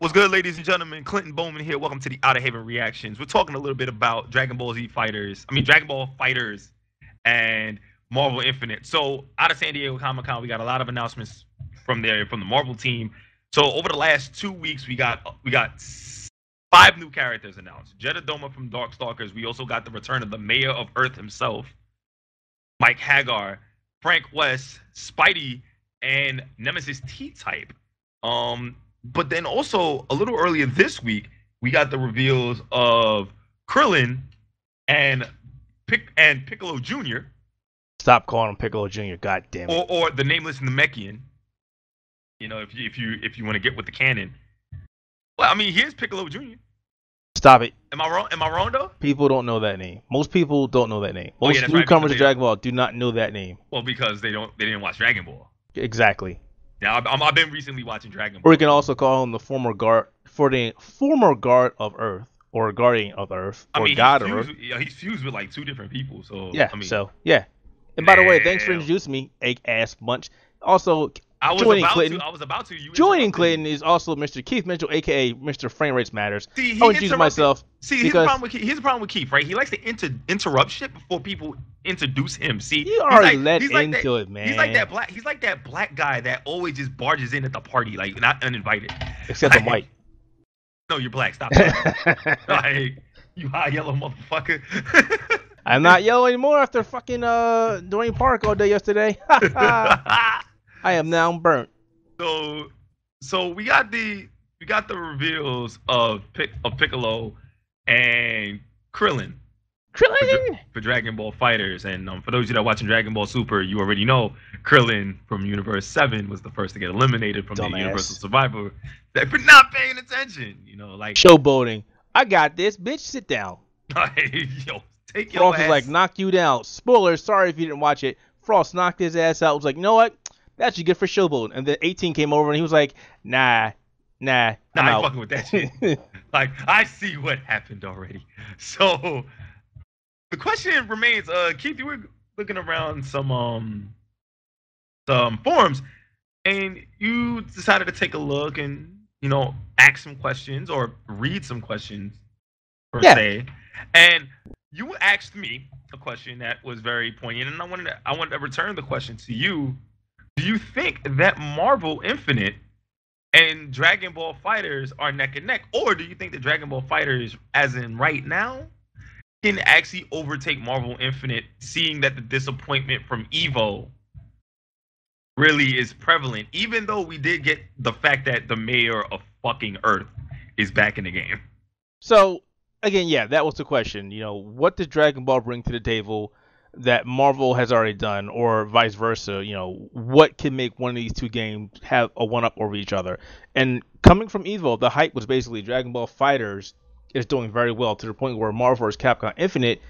What's good, ladies and gentlemen? Clinton Bowman here. Welcome to the Outerhaven reactions. We're talking a little bit about Dragon Ball Z Fighters. Dragon Ball FighterZ and Marvel Infinite. So, out of San Diego Comic Con, we got a lot of announcements from the Marvel team. So, over the last 2 weeks, we got 5 new characters announced. Jeddah from Darkstalkers. We also got the return of the Mayor of Earth himself, Mike Hagar, Frank West, Spidey, and Nemesis T-Type. But then also a little earlier this week, we got the reveals of Krillin and Piccolo Jr. Stop calling him Piccolo Jr. God damn it. Or the nameless Namekian. You know, if you want to get with the canon. Well, I mean, here's Piccolo Jr. Stop it. Am I wrong? Am I wrong though? People don't know that name. Most people don't know that name. Most yeah, newcomers to Dragon Ball do not know that name. Well, because they didn't watch Dragon Ball. Exactly. Now I've been recently watching Dragon Ball. Or you can also call him the former guard of Earth, or guardian of Earth, or god of Earth. He's fused with like 2 different people. So yeah. Yeah. And by the way, thanks for introducing me, egg ass bunch. Also, joining Clinton is also Mr. Keith Mitchell, aka Mr. Frame Rates Matters. See, I'll introduce myself. Here's the problem with Keith, right? He likes to interrupt shit before people introduce him. See, you already let into it, man. He's like that black guy that always just barges in at the party, like not uninvited. Except I'm white. No, you're black. Stop. Like, you high yellow motherfucker. I'm not yellow anymore after fucking Doreen Park all day yesterday. I am now burnt. So we got the reveals of Piccolo and Krillin for Dragon Ball FighterZ, and for those of you that are watching Dragon Ball Super, you already know Krillin from Universe 7 was the first to get eliminated from the Universal Survivor for not paying attention. You know, like showboating. I got this, bitch. Sit down. Yo, take your Frost ass. was like, knock you down. Spoilers. Sorry if you didn't watch it. Frost knocked his ass out. Was like, you know what? That's actually good for showboating. And then 18 came over and he was like, nah, I ain't fucking with that shit. Like, I see what happened already. So the question remains, Keith, you were looking around some forums and you decided to take a look and, you know, ask some questions or read some questions per se. And you asked me a question that was very poignant, and I wanted to return the question to you. Do you think that Marvel Infinite and Dragon Ball FighterZ are neck and neck, or do you think that Dragon Ball FighterZ, as in right now, can actually overtake Marvel Infinite, seeing that the disappointment from Evo really is prevalent, even though we did get the fact that the Mayor of fucking Earth is back in the game? So again, yeah, that was the question. You know, what does Dragon Ball bring to the table that Marvel has already done, or vice versa? You know, what can make one of these two games have a one-up over each other? And coming from Evo, the hype was basically Dragon Ball FighterZ is doing very well, to the point where Marvel vs. Capcom Infinite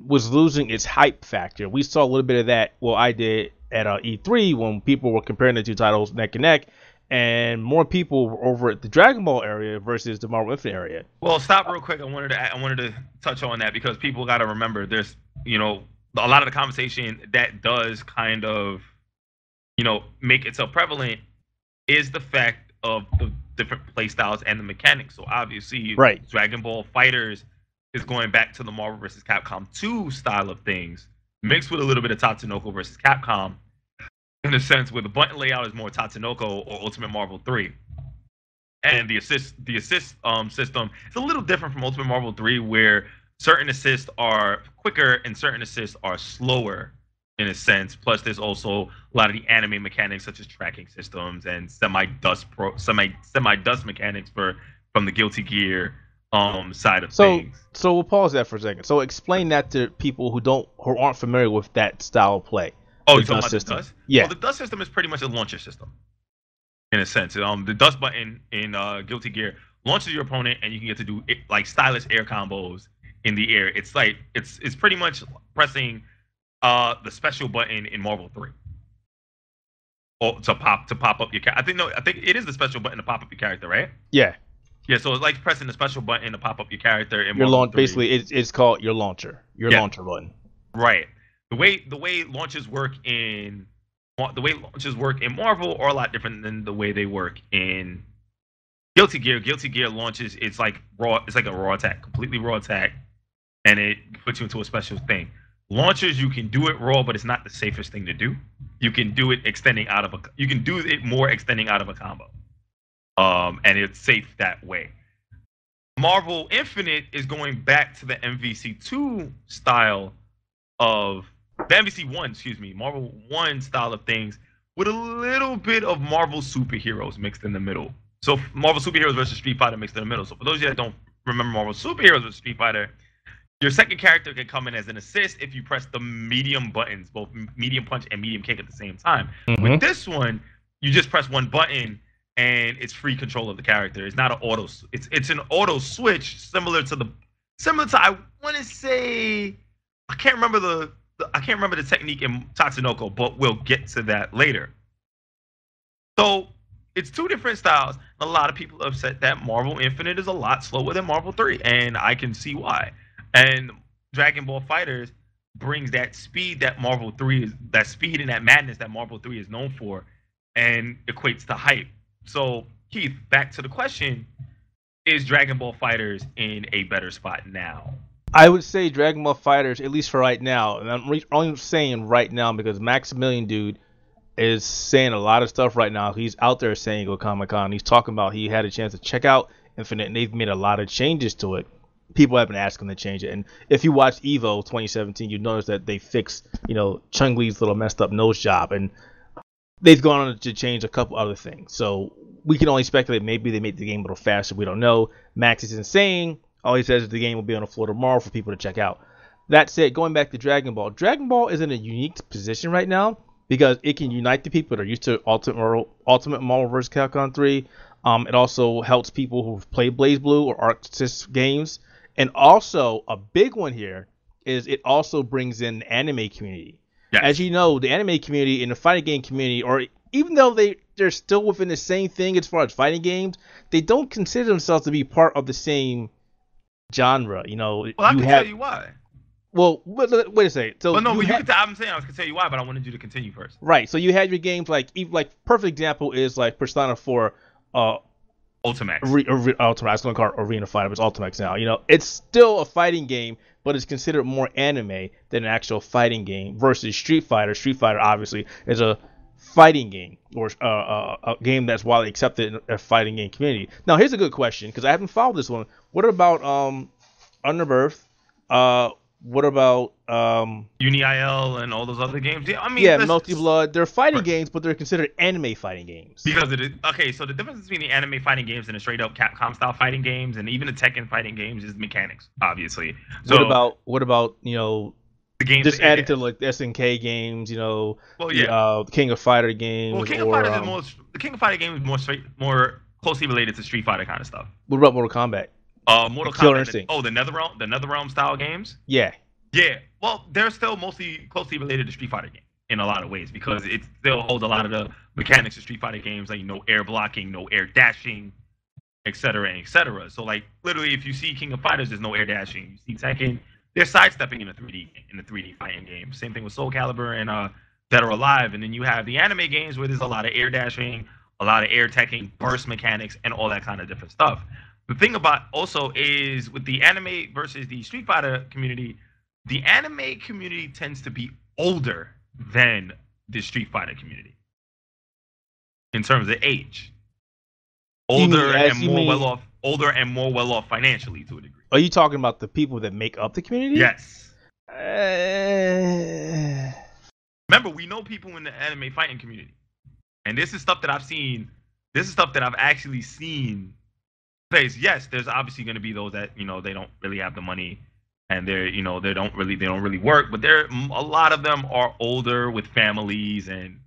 was losing its hype factor. We saw a little bit of that. Well, I did at E3 when people were comparing the two titles neck and neck, and more people were over at the Dragon Ball area versus the Marvel Infinite area. Well, stop real quick. I wanted to touch on that because people got to remember there's, you know, a lot of the conversation that does kind of, you know, make itself prevalent is the fact of the different play styles and the mechanics. So obviously, right, Dragon Ball FighterZ is going back to the Marvel vs. Capcom 2 style of things, mixed with a little bit of Tatsunoko versus Capcom, in a sense where the button layout is more Tatsunoko or Ultimate Marvel 3. And the assist system is a little different from Ultimate Marvel 3, where certain assists are quicker and certain assists are slower in a sense. Plus, there's also a lot of the anime mechanics such as tracking systems and semi-dust mechanics from the Guilty Gear side of things. So we'll pause that for a second. So explain that to people who aren't familiar with that style of play. Oh, you're talking about the dust? Yeah. Well, the dust system is pretty much a launcher system in a sense. The dust button in Guilty Gear launches your opponent, and you can get to do like stylish air combos in the air. It's like it's pretty much pressing the special button in Marvel 3 or to pop up your character. I think it is the special button to pop up your character, right? Yeah. Yeah, so it's like pressing the special button to pop up your character in your Marvel 3. Basically, it's called your launcher. Launcher button. Right. The way launches work in Marvel are a lot different than the way they work in Guilty Gear launches. It's like raw. It's like a raw attack, completely raw attack, and it puts you into a special thing. Launchers, you can do it raw, but it's not the safest thing to do. You can do it extending out of a. You can do it more extending out of a combo, and it's safe that way. Marvel Infinite is going back to the MVC2 style of the MVC1, excuse me, Marvel 1 style of things with a little bit of Marvel superheroes mixed in the middle. So Marvel superheroes versus Street Fighter mixed in the middle. So for those of you that don't remember Marvel superheroes versus Street Fighter, your second character can come in as an assist if you press the medium buttons, both medium punch and medium kick at the same time. Mm-hmm. With this one, you just press one button and it's free control of the character. It's not an auto. It's an auto switch similar to I want to say I can't remember the technique in Tatsunoko, but we'll get to that later. So it's two different styles. A lot of people have said that Marvel Infinite is a lot slower than Marvel 3, and I can see why. And Dragon Ball FighterZ brings that speed that Marvel 3 is, that speed and that madness that Marvel 3 is known for, and equates to hype. So, Keith, back to the question, is Dragon Ball FighterZ in a better spot now? I would say Dragon Ball FighterZ, at least for right now, and I'm only saying right now because Maximilian Dude is saying a lot of stuff right now. He's out there saying go Comic-Con. He's talking about he had a chance to check out Infinite, and they've made a lot of changes to it. People have been asking to change it. And if you watch EVO 2017, you notice that they fixed, Chun-Li's little messed up nose job, and they've gone on to change a couple other things. So we can only speculate. Maybe they made the game a little faster. We don't know. Max isn't saying. All he says is the game will be on the floor tomorrow for people to check out. That said, going back to Dragon Ball is in a unique position right now because it can unite the people that are used to Ultimate Marvel vs. Capcom 3. It also helps people who've played BlazBlue or ArcSys games. And also, a big one here is it also brings in the anime community. Yes. As you know, the anime community and the fighting game community, or even though they're still within the same thing as far as fighting games, they don't consider themselves to be part of the same genre. Well, I can tell you why. Well, wait a second. So I'm saying I was gonna tell you why, but I wanted you to continue first. Right. So you had your games like perfect example is like Persona 4. Ultimax. Ultimax. I was going to call it Arena Fighter, but it's Ultimax now. It's still a fighting game, but it's considered more anime than an actual fighting game versus Street Fighter. Street Fighter, obviously, is a fighting game or a game that's widely accepted in a fighting game community. Now, here's a good question, because I haven't followed this one. What about Underbirth? What about UniIL and all those other games? Yeah, Multi Blood. They're fighting games, but they're considered anime fighting games. Because it is okay. So the difference between the anime fighting games and the straight up Capcom style fighting games, and even the Tekken fighting games, is mechanics, obviously. So what about the games just added to like the SNK games? The King of Fighter games. Well, the King of Fighter game is more closely related to Street Fighter kind of stuff. What about Mortal Kombat? Mortal Kombat. The NetherRealm style games. Yeah. Well, they're still mostly closely related to Street Fighter games in a lot of ways because it still holds a lot of the mechanics of Street Fighter games, like no air blocking, no air dashing, etc., etc. So, like literally, if you see King of Fighters, there's no air dashing. You see Tekken, they're sidestepping in the 3D fighting game. Same thing with Soul Calibur and Dead or Alive. And then you have the anime games where there's a lot of air dashing, a lot of air teching, burst mechanics, and all that kind of different stuff. The thing about also is with the anime versus the Street Fighter community, the anime community tends to be older than the Street Fighter community in terms of age. Older and more well off financially to a degree. Are you talking about the people that make up the community? Yes. Remember, we know people in the anime fighting community, and this is stuff that I've seen. This is stuff that I've actually seen. Yes, there's obviously going to be those that they don't really have the money, and they don't really work. But a lot of them are older with families, and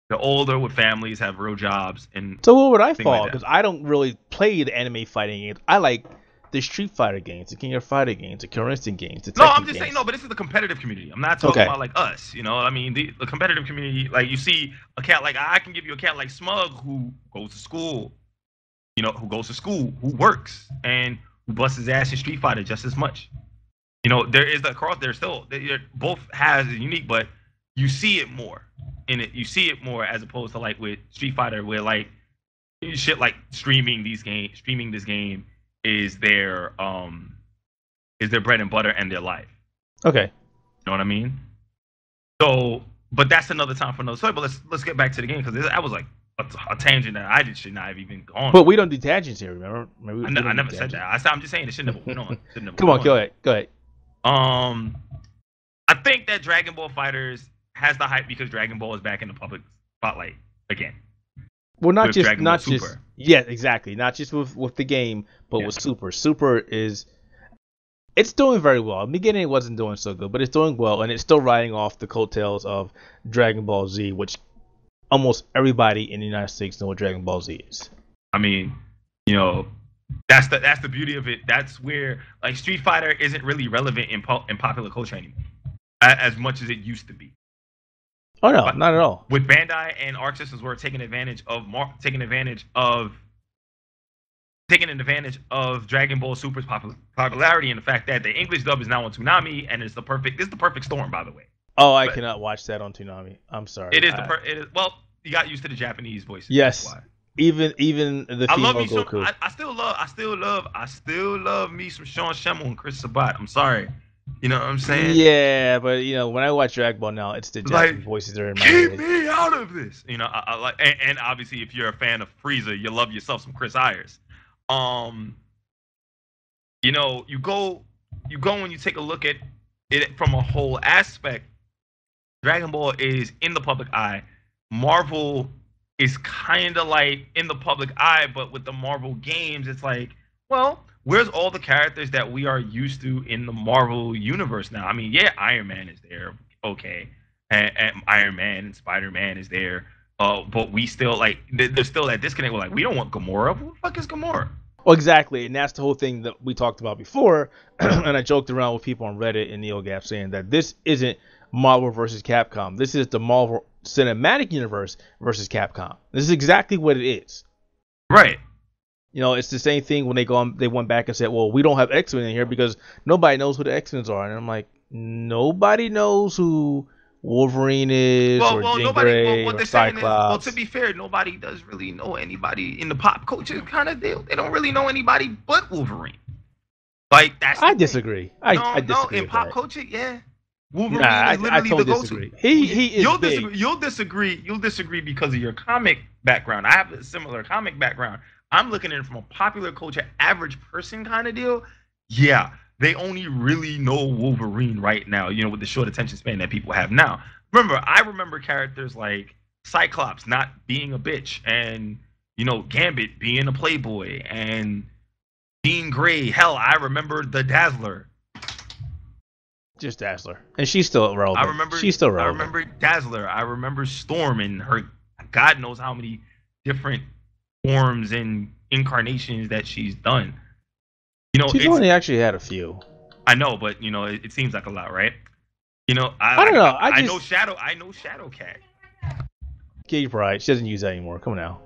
the older with families have real jobs. And so where would I fall? Because I don't really play the anime fighting games. I like the Street Fighter games, the King of Fighter games, the Killer Instinct games. The I'm just saying but this is the competitive community. I'm not talking about like us. The competitive community. Like you see a cat like I can give you a cat like Smug who goes to school. Who works and who busts his ass in Street Fighter just as much. There is that cross. Both has unique, but you see it more in it. You see it more as opposed to like with Street Fighter, where like shit like streaming this game is their bread and butter and their life. Okay. You know what I mean? So, but that's another time for another story. But let's get back to the game, because that was like a tangent that I should not have even gone. But we don't do tangents here, remember? I never said that. I'm just saying it should never went on. Come on, go ahead. I think that Dragon Ball FighterZ has the hype because Dragon Ball is back in the public spotlight again. Well, not just yeah, exactly. Not just with the game, but with Super. Super it's doing very well. In the beginning, it wasn't doing so good, but it's doing well, and it's still riding off the coattails of Dragon Ball Z, which almost everybody in the United States know what Dragon Ball Z is. I mean, that's the beauty of it. That's where like Street Fighter isn't really relevant in popular culture anymore, as much as it used to be. Oh no, not at all. With Bandai and Arc Systems, we're taking advantage of Dragon Ball Super's popularity, and the fact that the English dub is now on Toonami, and it's the perfect storm, by the way. Oh, I cannot watch that on Toonami. I'm sorry. It is well, you got used to the Japanese voices. Yes. That's why. Even the female Goku. I still love me some Sean Schemmel and Chris Sabat. I'm sorry. You know what I'm saying? Yeah, but when I watch Dragon Ball now, it's the Japanese voices that are in my head. Keep me out of this. I like, and obviously, if you're a fan of Frieza, you love yourself some Chris Ayers. You go when you take a look at it from a whole aspect. Dragon Ball is in the public eye. Marvel is kind of like in the public eye, but with the Marvel games, it's like, well, where's all the characters that we are used to in the Marvel universe now? I mean, yeah, Iron Man is there, okay, and Iron Man and Spider-Man is there, but we still like there's still that disconnect. We're like, we don't want Gamora. Who the fuck is Gamora? Well, exactly, and that's the whole thing that we talked about before, and I joked around with people on Reddit and NeoGAF saying that this isn't Marvel versus Capcom. This is the Marvel Cinematic Universe versus Capcom. This is exactly what it is. Right. It's the same thing when they went back and said, well, we don't have X-Men in here because nobody knows who the X-Men are. And I'm like, nobody knows who Wolverine is or Jean Grey or Cyclops. Well, to be fair, nobody does really know anybody in the pop culture kind of deal. They don't really know anybody but Wolverine. Like, I disagree. I disagree in pop culture, yeah. Wolverine is literally I totally the disagree. go-to. He is big. You'll disagree because of your comic background. I have a similar comic background. I'm looking at it from a popular culture, average person kind of deal. Yeah, they only really know Wolverine right now, with the short attention span that people have now. I remember characters like Cyclops not being a bitch, and, Gambit being a playboy, and Jean Grey. Hell, I remember the Dazzler. Just Dazzler. And she's still relevant. She's still relevant. I remember Dazzler. I remember Storm and her God knows how many different forms and incarnations that she's done. She's only actually had a few. I know, but it seems like a lot, right? I don't know. I know Shadowcat. Kitty Pryde. She doesn't use that anymore. Come on now.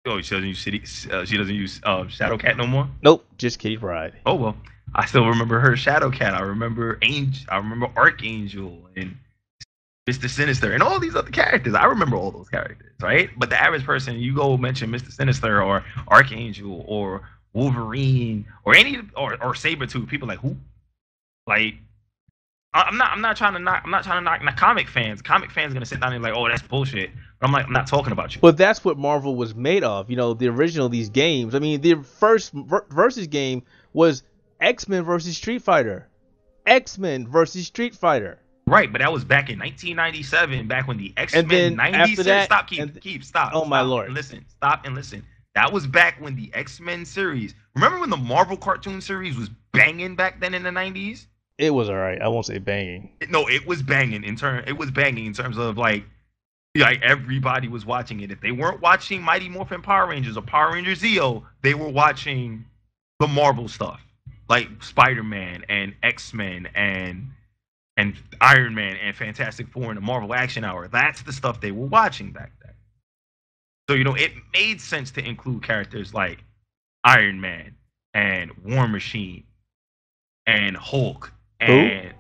Oh, she doesn't use Shadowcat no more? Nope, just Kitty Pryde. Oh well. I still remember her Shadowcat. I remember Archangel and Mr. Sinister and all these other characters. I remember all those characters, right? But the average person, you go mention Mr. Sinister or Archangel or Wolverine or Sabretooth, people like who? Like, I'm not trying to knock the comic fans. Comic fans are gonna sit down and be like, oh, that's bullshit. But I'm like, I'm not talking about you. But that's what Marvel was made of. The original of these games. I mean, the first versus game was X-Men versus Street Fighter. X-Men versus Street Fighter. Right, but that was back in 1997, back when the X-Men 96. Stop. Oh my lord! Stop and listen. That was back when the X-Men series. Remember when the Marvel cartoon series was banging back then in the 90s? It was alright. I won't say banging. No, it was banging in terms of like everybody was watching it. If they weren't watching Mighty Morphin Power Rangers or Power Rangers Zeo, they were watching the Marvel stuff, like Spider-Man and X-Men and Iron Man and Fantastic Four and the Marvel Action Hour. That's the stuff they were watching back then. So, it made sense to include characters like Iron Man and War Machine and Hulk and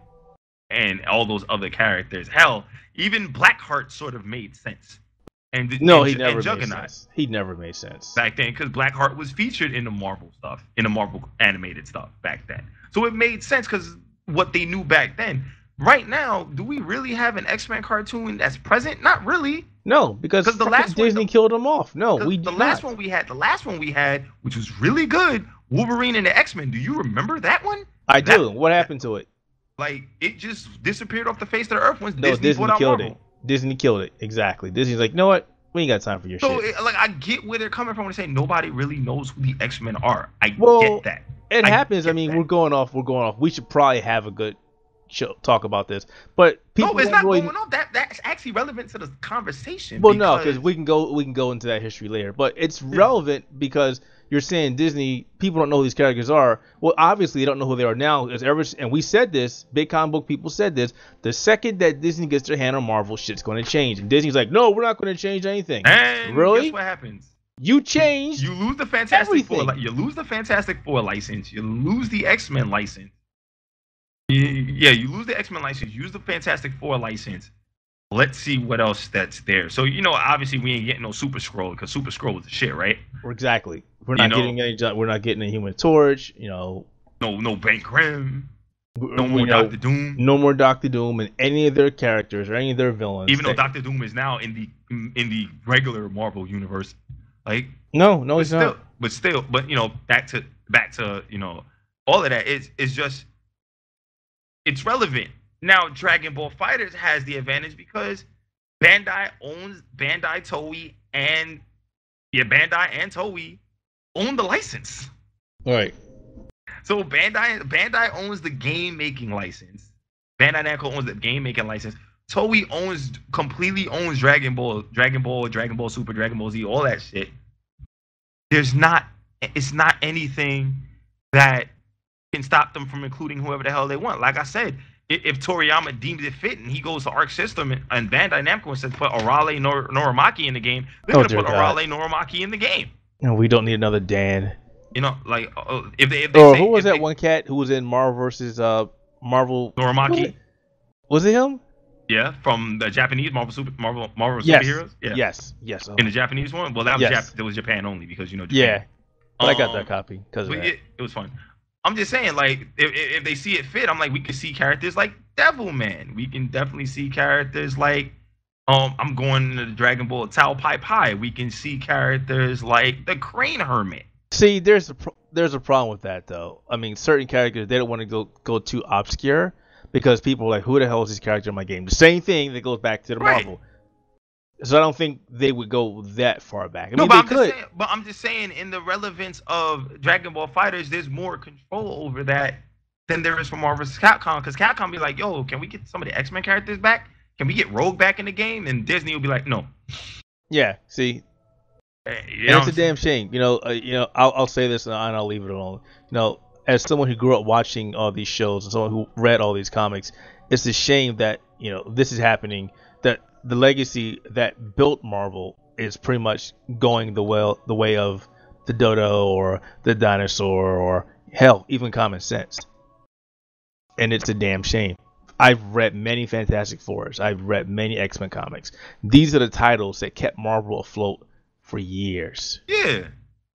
all those other characters. Hell, even Blackheart sort of made sense. No, he never made sense. He never made sense back then because Blackheart was featured in the Marvel stuff, in the Marvel animated stuff back then. So it made sense because what they knew back then. Right now, do we really have an X-Men cartoon that's present? Not really. No, because the last Disney killed them off. No, we did the last one we had, which was really good, Wolverine and the X-Men. Do you remember that one? I do. What happened to it? Like it just disappeared off the face of the earth once Disney killed it. Disney killed it. Exactly. Disney's like, you know what? We ain't got time for your shit. So I get where they're coming from when they say nobody really knows who the X-Men are. I get that. It happens. I mean, we're going off. We should probably have a good talk about this, but people it's not going off. That's actually relevant to the conversation. Well, no, because we can go into that history later. But it's relevant because you're saying Disney people don't know who these characters are. Well, obviously they don't know who they are now. And we said this. Big comic book people said this. The second that Disney gets their hand on Marvel, shit's going to change. And Disney's like, no, we're not going to change anything. And really? Guess what happens? You change. You lose the Fantastic Four. You lose the Fantastic Four license. You lose the X-Men license. Yeah, you lose the X-Men license. Use the Fantastic Four license. Let's see what else that's there. So obviously we ain't getting no Super Skrull because Super Skrull was the shit, right? Exactly. We're not getting any. We're not getting a Human Torch. No Bank Grim. No more Doctor Doom. No more Doctor Doom and any of their characters or any of their villains. Even though Doctor Doom is now in the regular Marvel universe, like no, he's not. But back to all of that. It's just. It's relevant. Now, Dragon Ball FighterZ has the advantage because Bandai and Toei own the license. Right. So Bandai owns the game making license. Bandai Namco owns the game making license. Toei completely owns Dragon Ball Super, Dragon Ball Z, all that shit. It's not anything that can stop them from including whoever the hell they want. Like I said, if Toriyama deems it fit and he goes to Arc System and Bandai Namco says put Arale Norimaki in the game, they're going to put Arale Norimaki in the game. No, we don't need another Dan. If they who was that one cat who was in Marvel versus Marvel? Norimaki. Was it him? Yeah, from the Japanese Marvel superheroes. Yeah. Yes. In the Japanese one, well, that was Japan only because Japan. Yeah, but I got that copy because of that. It was fun. I'm just saying, like, if they see it fit, I'm like, we can see characters like Devilman. We can definitely see characters like, I'm going to the Dragon Ball Tao Pai Pai. We can see characters like the Crane Hermit. See, there's a problem with that though. I mean, certain characters they don't want to go too obscure because people are like, who the hell is this character in my game? The same thing that goes back to the Marvel. So I don't think they would go that far back. I mean, I'm just saying, in the relevance of Dragon Ball FighterZ, there's more control over that than there is for Marvel vs. Capcom. Because Capcom be like, yo, can we get some of the X-Men characters back? Can we get Rogue back in the game? And Disney will be like, no. Yeah, see, it's a damn shame. I'll say this and I'll leave it alone. As someone who grew up watching all these shows and someone who read all these comics, it's a shame that this is happening. That the legacy that built Marvel is pretty much going the way of the Dodo or the Dinosaur or hell, even Common Sense. And it's a damn shame. I've read many Fantastic Fours. I've read many X-Men comics. These are the titles that kept Marvel afloat for years. Yeah.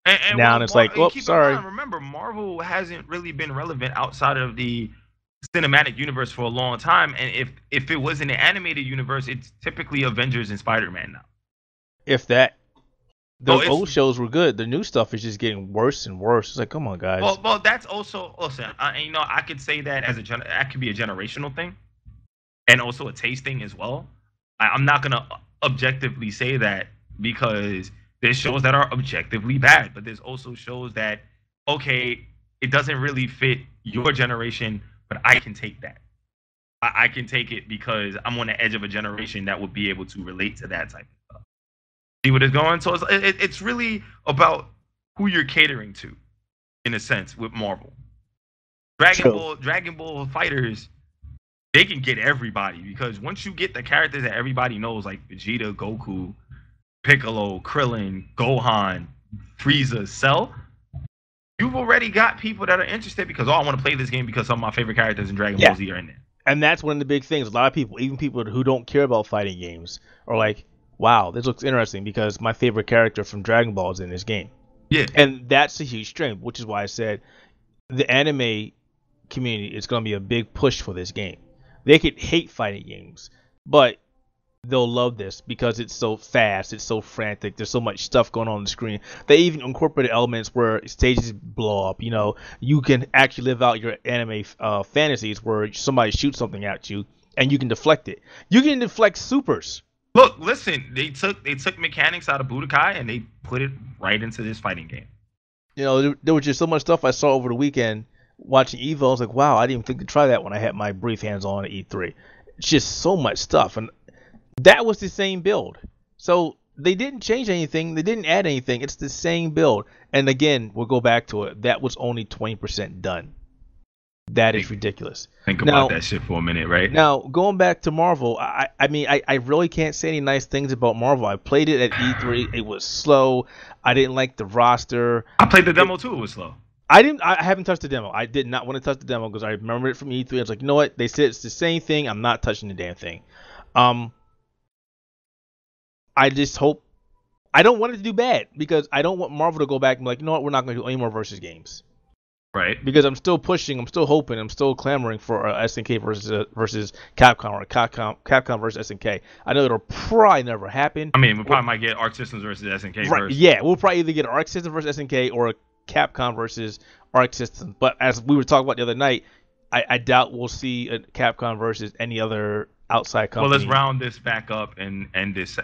And now it's like, sorry. Remember, Marvel hasn't really been relevant outside of the cinematic universe for a long time, and if it was in the animated universe, it's typically Avengers and Spider-Man now. If that, those old shows were good. The new stuff is just getting worse and worse. It's like, come on, guys. Well, that's also I could say that that could be a generational thing, and also a taste thing as well. I'm not gonna objectively say that because there's shows that are objectively bad, but there's also shows that it doesn't really fit your generation. But I can take that. I can take it because I'm on the edge of a generation that would be able to relate to that type of stuff. See what it's going? So it's really about who you're catering to, in a sense, with Marvel. Dragon Ball FighterZ, they can get everybody because once you get the characters that everybody knows, like Vegeta, Goku, Piccolo, Krillin, Gohan, Frieza, Cell, you've already got people that are interested because I want to play this game because some of my favorite characters in Dragon Ball Z are in there. And that's one of the big things. A lot of people, even people who don't care about fighting games, are like, wow, this looks interesting because my favorite character from Dragon Ball is in this game. Yeah. And that's a huge strength, which is why I said the anime community is going to be a big push for this game. They could hate fighting games, but they'll love this because it's so fast, it's so frantic, there's so much stuff going on the screen. They even incorporated elements where stages blow up. You know, you can actually live out your anime fantasies where somebody shoots something at you and you can deflect it. You can deflect supers. Look, listen, they took mechanics out of Budokai and they put it right into this fighting game. You know, there was just so much stuff I saw over the weekend watching Evo. I was like, wow, I didn't even think to try that when I had my brief hands on at E3. It's just so much stuff. And that was the same build. So they didn't change anything. They didn't add anything. It's the same build. And again, we'll go back to it. That was only 20% done. That is ridiculous. Think about that shit for a minute, right? Now, going back to Marvel, I mean, I really can't say any nice things about Marvel. I played it at E3. It was slow. I didn't like the roster. I played the demo too. It was slow. I haven't touched the demo. I did not want to touch the demo because I remember it from E3. I was like, you know what? They said it's the same thing. I'm not touching the damn thing. I just hope. I don't want it to do bad because I don't want Marvel to go back and be like, you know what? We're not going to do any more versus games. Right. Because I'm still pushing, I'm still hoping, I'm still clamoring for SNK versus Capcom, or Capcom versus SNK. I know it'll probably never happen. I mean, we probably might get Arc Systems versus SNK right, first. Yeah, we'll probably either get Arc Systems versus SNK or Capcom versus Arc Systems. But as we were talking about the other night, I doubt we'll see a Capcom versus any other outside company. Well, let's round this back up and end this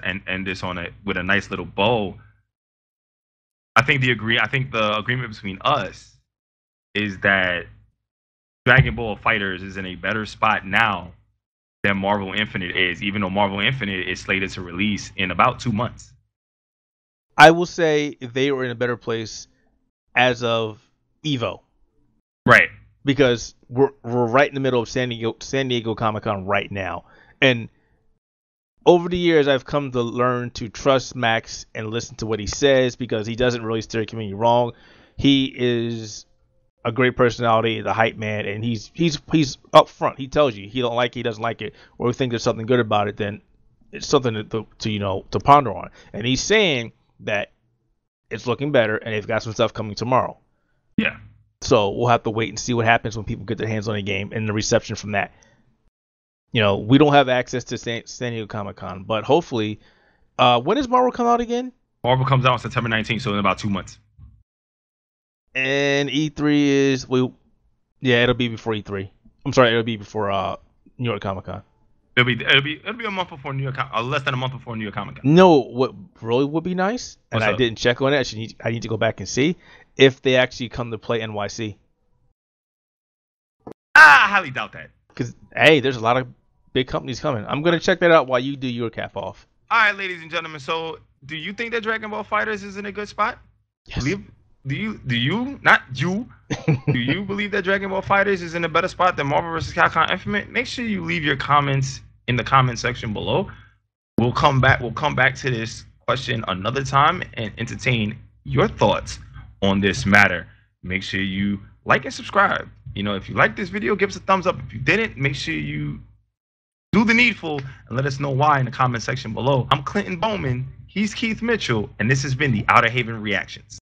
on it with a nice little bow. I think the agreement between us is that Dragon Ball FighterZ is in a better spot now than Marvel Infinite is, even though Marvel Infinite is slated to release in about 2 months. I will say they were in a better place as of Evo. Right. Because we're right in the middle of San Diego Comic-Con right now. And over the years, I've come to learn to trust Max and listen to what he says because he doesn't really steer the community wrong. He is a great personality, the hype man, and he's up front. He tells you he don't like it, he doesn't like it, or think there's something good about it, then it's something to ponder on. And he's saying that it's looking better and they've got some stuff coming tomorrow. Yeah. So we'll have to wait and see what happens when people get their hands on a game and the reception from that. You know, we don't have access to San Diego Comic-Con, but hopefully, when does Marvel come out again? Marvel comes out on September 19th, so in about 2 months. And E3 is it'll be before E3. I'm sorry, it'll be before New York Comic Con. It'll be a month before New York, less than a month before New York Comic Con. No, what really would be nice, and What's I up? didn't check on it. I need to go back and see if they actually come to play NYC. I highly doubt that. Because hey, there's a lot of big companies coming. I'm gonna check that out while you do your cap off. All right, ladies and gentlemen. So, do you think that Dragon Ball FighterZ is in a good spot? Yes. Do you not you? Do you believe that Dragon Ball FighterZ is in a better spot than Marvel vs. Capcom Infinite? Make sure you leave your comments in the comment section below. We'll come back to this question another time and entertain your thoughts on this matter. Make sure you like and subscribe. You know, if you like this video, give us a thumbs up. If you didn't, make sure you do the needful and let us know why in the comment section below. I'm Clinton Bowman. He's Keith Mitchell, and this has been the Outerhaven Reactions.